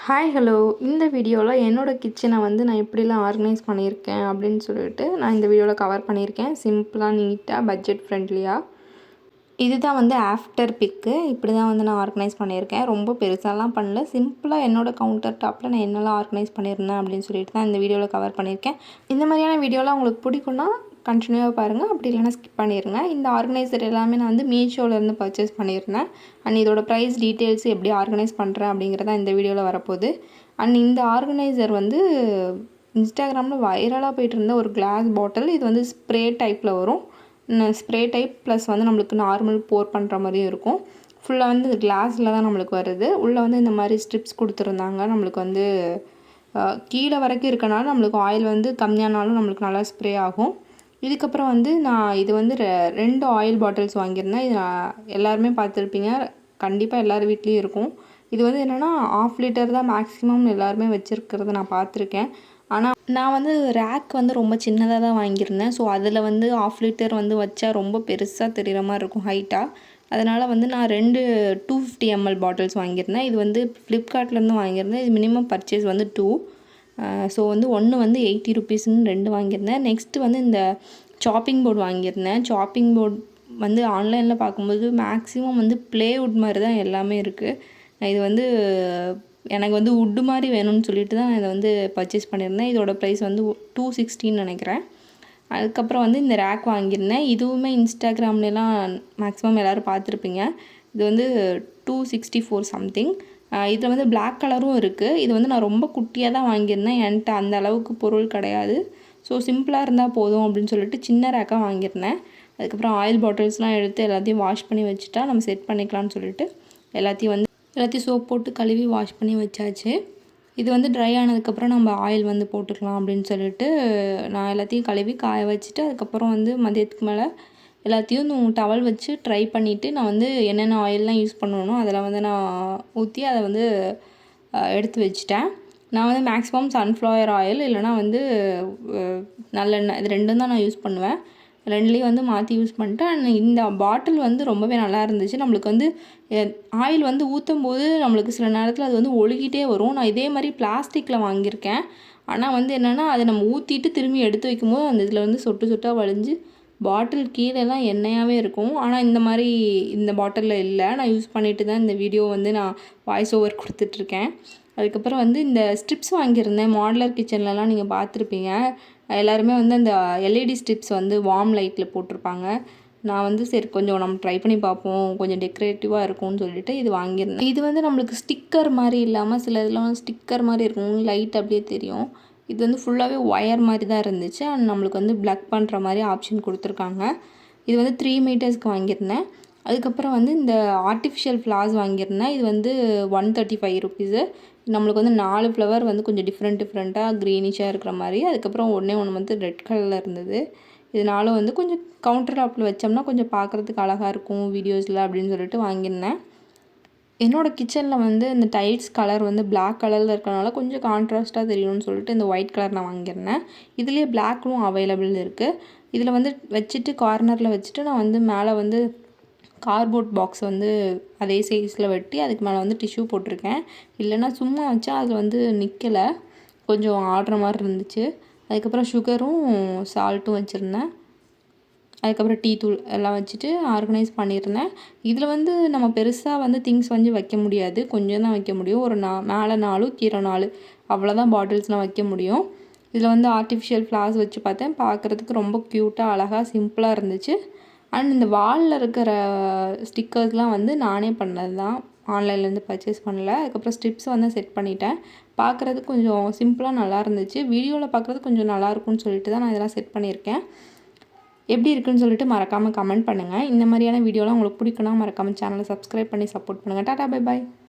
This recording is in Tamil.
ஹாய் ஹலோ இந்த வீடியோவில் என்னோடய கிச்சனை வந்து நான் எப்படிலாம் ஆர்கனைஸ் பண்ணியிருக்கேன் அப்படின்னு சொல்லிட்டு நான் இந்த வீடியோவில் கவர் பண்ணியிருக்கேன். சிம்பிளாக நீட்டாக பட்ஜெட் ஃப்ரெண்ட்லியாக. இதுதான் வந்து ஆஃப்டர் பிக்கு. இப்படி தான் வந்து நான் ஆர்கனைஸ் பண்ணியிருக்கேன். ரொம்ப பெருசாலாம் பண்ணல, சிம்பிளாக என்னோடய கவுண்டர் டாப்பில் நான் என்னெல்லாம் ஆர்கனைஸ் பண்ணியிருந்தேன் அப்படின்னு சொல்லிட்டு தான் இந்த வீடியோவில் கவர் பண்ணியிருக்கேன். இந்த மாதிரியான வீடியோலாம் உங்களுக்கு பிடிக்கும்னா கண்டினியூவாக பாருங்கள், அப்படி இல்லைனா ஸ்கிப் பண்ணிடுங்க. இந்த ஆர்கனைசர் எல்லாமே நான் வந்து மீஷோலேருந்து பர்ச்சேஸ் பண்ணியிருந்தேன். அண்ட் இதோட ப்ரைஸ் டீட்டெயில்ஸ் எப்படி ஆர்கனைஸ் பண்ணுறேன் அப்படிங்கிறத இந்த வீடியோவில் வரப்போகுது. அண்ட் இந்த ஆர்கனைசர் வந்து இன்ஸ்டாகிராமில் வைரலாக போய்ட்டு இருந்த ஒரு கிளாஸ் பாட்டில். இது வந்து ஸ்ப்ரே டைப்பில் வரும். ஸ்ப்ரே டைப் ப்ளஸ் வந்து நம்மளுக்கு நார்மல் போர் பண்ணுற மாதிரியும் இருக்கும். ஃபுல்லாக வந்து கிளாஸில் தான் நம்மளுக்கு வருது. உள்ளே வந்து இந்த மாதிரி ஸ்ட்ரிப்ஸ் கொடுத்துருந்தாங்க. நம்மளுக்கு வந்து கீழே வரைக்கும் இருக்கனால நம்மளுக்கு ஆயில் வந்து கம்மியானாலும் நம்மளுக்கு நல்லா ஸ்ப்ரே ஆகும். இதுக்கப்புறம் வந்து நான் இது வந்து 2 ஆயில் பாட்டில்ஸ் வாங்கியிருந்தேன். இது எல்லாருமே பார்த்துருப்பீங்க, கண்டிப்பாக எல்லார் வீட்லேயும் இருக்கும். இது வந்து என்னென்னா 1/2 லிட்டர் தான் மேக்ஸிமம் எல்லாருமே வச்சுருக்கிறத நான் பார்த்துருக்கேன். ஆனால் நான் வந்து ரேக் வந்து ரொம்ப சின்னதாக தான் வாங்கியிருந்தேன். ஸோ அதில் வந்து 1/2 லிட்டர் வந்து வச்சா ரொம்ப பெருசாக தெரிகிற மாதிரி இருக்கும் ஹைட்டாக. அதனால் வந்து நான் 2 250 ml பாட்டில்ஸ் வாங்கியிருந்தேன். இது வந்து ஃப்ளிப்கார்ட்லேருந்து வாங்கியிருந்தேன். இது மினிமம் பர்ச்சேஸ் வந்து 2. ஸோ வந்து ஒன்று வந்து 80 ருபீஸ்ன்னு 2 வாங்கியிருந்தேன். நெக்ஸ்ட்டு வந்து இந்த சாப்பிங் போர்டு வாங்கியிருந்தேன். சாப்பிங் போர்டு வந்து ஆன்லைனில் பார்க்கும்போது மேக்ஸிமம் வந்து ப்ளேவுட் மாதிரி தான் எல்லாமே இருக்குது. இது வந்து எனக்கு வந்து வுட்டு மாதிரி வேணும்னு சொல்லிட்டு தான் நான் இதை வந்து பர்ச்சேஸ் பண்ணியிருந்தேன். இதோட ப்ரைஸ் வந்து 260 நினைக்கிறேன். அதுக்கப்புறம் வந்து இந்த ரேக் வாங்கியிருந்தேன். இதுவுமே இன்ஸ்டாகிராம்லாம் மேக்ஸிமம் எல்லோரும் பார்த்துருப்பீங்க. இது வந்து 264 சம்திங். இதில் வந்து பிளாக் கலரும் இருக்குது. இது வந்து நான் ரொம்ப குட்டியாக தான் வாங்கியிருந்தேன். என்கிட்ட அந்த அளவுக்கு பொருள் கிடையாது. ஸோ சிம்பிளாக இருந்தால் போதும் அப்படின்னு சொல்லிட்டு சின்ன ரேக்காக வாங்கியிருந்தேன். அதுக்கப்புறம் ஆயில் பாட்டில்ஸ்லாம் எடுத்து எல்லாத்தையும் வாஷ் பண்ணி வச்சுட்டா நம்ம செட் பண்ணிக்கலாம்னு சொல்லிட்டு எல்லாத்தையும் சோப் போட்டு கழுவி வாஷ் பண்ணி வச்சாச்சு. இது வந்து ட்ரை ஆனதுக்கப்புறம் நம்ம ஆயில் வந்து போட்டுக்கலாம் அப்படின்னு சொல்லிட்டு நான் எல்லாத்தையும் கழுவி காய வச்சுட்டு அதுக்கப்புறம் வந்து மதியத்துக்கு மேலே எல்லாத்தையும் டவல் வச்சு ட்ரை பண்ணிவிட்டு நான் வந்து என்னென்ன ஆயிலெலாம் யூஸ் பண்ணணும் அதில் வந்து நான் ஊற்றி அதை வந்து எடுத்து வச்சுட்டேன். நான் வந்து மேக்ஸிமம் சன்ஃப்ளவர் ஆயில் இல்லைனா வந்து நல்லெண்ணெய், இது 2 தான் நான் யூஸ் பண்ணுவேன். 2லேயும் வந்து மாற்றி யூஸ் பண்ணிட்டேன். அண்ட் இந்த பாட்டில் வந்து ரொம்பவே நல்லா இருந்துச்சு. நம்மளுக்கு வந்து ஆயில் வந்து ஊற்றும் போது நம்மளுக்கு சில நேரத்தில் அது வந்து ஒழுகிட்டே வரும். நான் இதே மாதிரி பிளாஸ்டிக்கில் வாங்கியிருக்கேன். ஆனால் வந்து என்னென்னா அதை நம்ம ஊற்றிட்டு திரும்பி எடுத்து வைக்கும்போது அந்த இதில் வந்து சொட்டு சொட்டாக வழிஞ்சு பாட்டில் கீழேலாம் எண்ணெயாகவே இருக்கும். ஆனால் இந்த மாதிரி இந்த பாட்டிலில் இல்லை. நான் யூஸ் பண்ணிட்டு தான் இந்த வீடியோ வந்து நான் வாய்ஸ் ஓவர் கொடுத்துட்ருக்கேன். அதுக்கப்புறம் வந்து இந்த ஸ்ட்ரிப்ஸ் வாங்கியிருந்தேன். மாடுலர் கிச்சன்லலாம் நீங்கள் பார்த்துருப்பீங்க. எல்லாருமே வந்து அந்த எல்இடி ஸ்ட்ரிப்ஸ் வந்து வார்ம் லைட்டில் போட்டிருப்பாங்க. நான் வந்து சரி கொஞ்சம் நம்ம ட்ரை பண்ணி பார்ப்போம், கொஞ்சம் டெக்கரேட்டிவாக இருக்கும்னு சொல்லிட்டு இது வாங்கியிருந்தேன். இது வந்து நம்மளுக்கு ஸ்டிக்கர் மாதிரி இல்லாமல் சில இதெல்லாம் ஸ்டிக்கர் மாதிரி இருக்கும், லைட் அப்படியே தெரியும். இது வந்து ஃபுல்லாகவே ஒயர் மாதிரி தான் இருந்துச்சு. அண்ட் நம்மளுக்கு வந்து ப்ளக் பண்ணுற மாதிரி ஆப்ஷன் கொடுத்துருக்காங்க. இது வந்து 3 மீட்டர்ஸ்க்கு வாங்கியிருந்தேன். அதுக்கப்புறம் வந்து இந்த ஆர்டிஃபிஷியல் ஃப்ளார்ஸ் வாங்கியிருந்தேன். இது வந்து 135 ருபீஸு. நம்மளுக்கு வந்து 4 ஃப்ளவர் வந்து கொஞ்சம் டிஃப்ரெண்ட்டாக க்ரீனிஷாக இருக்கிற மாதிரி. அதுக்கப்புறம் ஒன்று வந்து ரெட் கலரில் இருந்தது. இதனால வந்து கொஞ்சம் கவுண்டர் டாப்பில் வச்சோம்னா கொஞ்சம் பார்க்குறதுக்கு அழகாக இருக்கும் வீடியோஸில் அப்படின்னு சொல்லிட்டு வாங்கியிருந்தேன். என்னோடய கிச்சனில் வந்து இந்த டைல்ஸ் கலர் வந்து பிளாக் கலரில் இருக்கிறனால கொஞ்சம் கான்ட்ராஸ்ட்டாக தெரியணும்னு சொல்லிட்டு இந்த ஒயிட் கலர் நான் வாங்கியிருந்தேன். இதுலேயே பிளாக்கும் அவைலபிள் இருக்குது. இதில் வந்து வச்சுட்டு கார்னரில் வச்சுட்டு நான் வந்து மேலே வந்து கார்ட்போர்ட் பாக்ஸ் வந்து அதே சைஸில் வெட்டி அதுக்கு மேலே வந்து டிஷ்யூ போட்டிருக்கேன். இல்லைன்னா சும்மா வச்சா அது வந்து நிற்கலை, கொஞ்சம் ஆடுற மாதிரி இருந்துச்சு. அதுக்கப்புறம் சுகரும் சால்ட்டும் வச்சுருந்தேன். அதுக்கப்புறம் டீ தூள் எல்லாம் வச்சுட்டு ஆர்கனைஸ் பண்ணியிருந்தேன். இதில் வந்து நம்ம பெருசாக வந்து திங்ஸ் வந்து வைக்க முடியாது, கொஞ்சம் தான் வைக்க முடியும். ஒரு மேலே 4 கீழே 4 அவ்வளோதான் பாட்டில்ஸ்லாம் வைக்க முடியும். இதில் வந்து ஆர்டிஃபிஷியல் ஃப்ளார்ஸ் வச்சு பார்த்தேன். பார்க்குறதுக்கு ரொம்ப க்யூட்டாக அழகாக சிம்பிளாக இருந்துச்சு. அண்ட் இந்த வாலில் இருக்கிற ஸ்டிக்கர்ஸ்லாம் வந்து நானே பண்ணது தான், ஆன்லைன்லேருந்து பர்ச்சேஸ் பண்ணல. அதுக்கப்புறம் ஸ்ட்ரிப்ஸ் வந்து செட் பண்ணிட்டேன். பார்க்குறதுக்கு கொஞ்சம் சிம்பிளாக நல்லா இருந்துச்சு. வீடியோவில் பார்க்குறதுக்கு கொஞ்சம் நல்லாயிருக்கும்னு சொல்லிட்டு தான் நான் இதெல்லாம் செட் பண்ணியிருக்கேன். எப்படி இருக்குன்னு சொல்லிட்டு மறக்காமல் கமெண்ட் பண்ணுங்கள். இந்த மாதிரியான வீடியோலாம் உங்களுக்கு பிடிக்குன்னா மறக்காமல் சேனலை சப்ஸ்கிரைப் பண்ணி சப்போர்ட் பண்ணுங்கள். Tata bye bye.